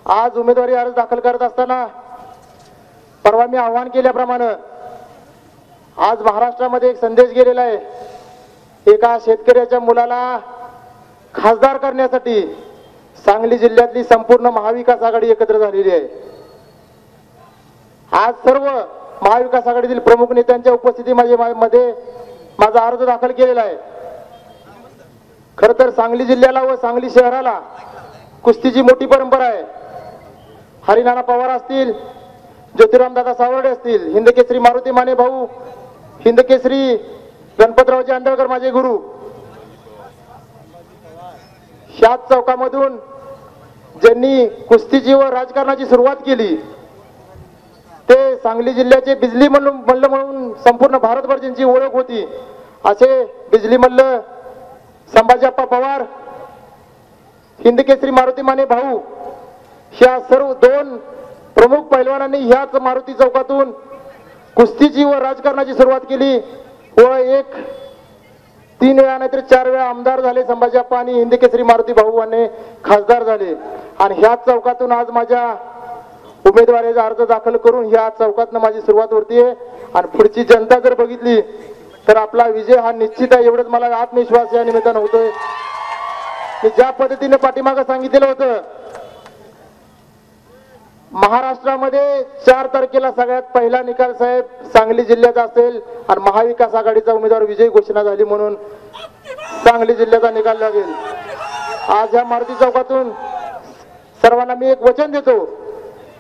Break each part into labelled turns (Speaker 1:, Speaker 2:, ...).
Speaker 1: आज उमेदवारी अर्ज दाखल करत असताना परवा मी आव्हान केल्याप्रमाणे आज महाराष्ट्रामध्ये एक संदेश गेलेला आहे। एका शेतकऱ्याच्या मुलाला खासदार करण्यासाठी सांगली जिल्ह्यातली संपूर्ण महाविकास आघाडी एकत्र झालेली आहे। आज सर्व महाविकास आघाडीतील प्रमुख नेत्यांच्या उपस्थितीमध्ये माझा अर्ज दाखल केलेला आहे। खर तर सांगली जिल्ह्याला व सांगली शहराला कुस्तीची मोठी परंपरा आहे। हरिनाना पवार असतील, ज्योतिरामदादा सावर्डे असतील, हिंदकेसरी मारुती माने भाऊ, हिंदकेसरी गणपतरावजी आंदळकर माझे गुरु, ह्याच चौकामधून ज्यांनी कुस्तीची व राजकारणाची सुरुवात केली ते सांगली जिल्ह्याचे बिजली मल्ल म्हणून संपूर्ण भारतभर ज्यांची ओळख होती असे बिजली मल्ल संभाजीप्पा पवार, हिंदकेसरी मारुती माने भाऊ, ह्या सर्व दोन प्रमुख पैलवानांनी ह्याच मारुती चौकातून कुस्तीची व राजकारणाची सुरुवात केली व एक 3 वेळा नाहीतर 4 वेळा आमदार झाले संभाजीप्पा आणि हिंदकेसरी मारुती भाऊ यांनी खासदार झाले। आणि ह्याच चौकातून आज माझ्या उमेदवारीचा अर्ज दाखल करून ह्या चौकातनं माझी सुरुवात होतीये। आणि पुढची जनता जर बघितली तर आपला विजय हा निश्चित आहे एवढंच मला आत्मविश्वास या निमित्तानं होतोय। मी ज्या पद्धतीने पाठीमागे सांगितलेलं होतं, महाराष्ट्रामध्ये 4 तारखेला सगळ्यात पहिला निकाल साहेब सांगली जिल्ह्याचा असेल आणि महाविकास आघाडीचा उमेदवार विजयी घोषणा झाली म्हणून सांगली जिल्ह्याचा निकाल लागेल। आज या मारुती चौकातून सर्वांना मी एक वचन देतो,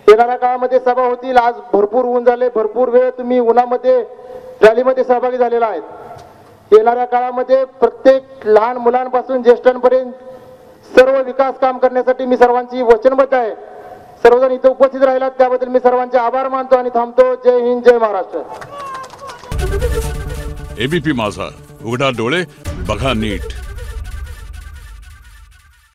Speaker 1: येणाऱ्या काळामध्ये सभा होतील। आज भरपूर ऊन झाले, भरपूर वेळ तुम्ही उन्हामध्ये रॅलीमध्ये सहभागी झालेला आहेत। येणाऱ्या काळामध्ये प्रत्येक लहान मुलांपासून ज्येष्ठांपर्यंत सर्व विकास काम करण्यासाठी मी सर्वांची वचनबद्ध आहे। सर्वजण इथे उपस्थित राहिलात त्याबद्दल मी सर्वांचे आभार मानतो आणि थांबतो। जय हिंद, जय महाराष्ट्र।
Speaker 2: एबीपी माझा, उघडा डोळे बघा नीट।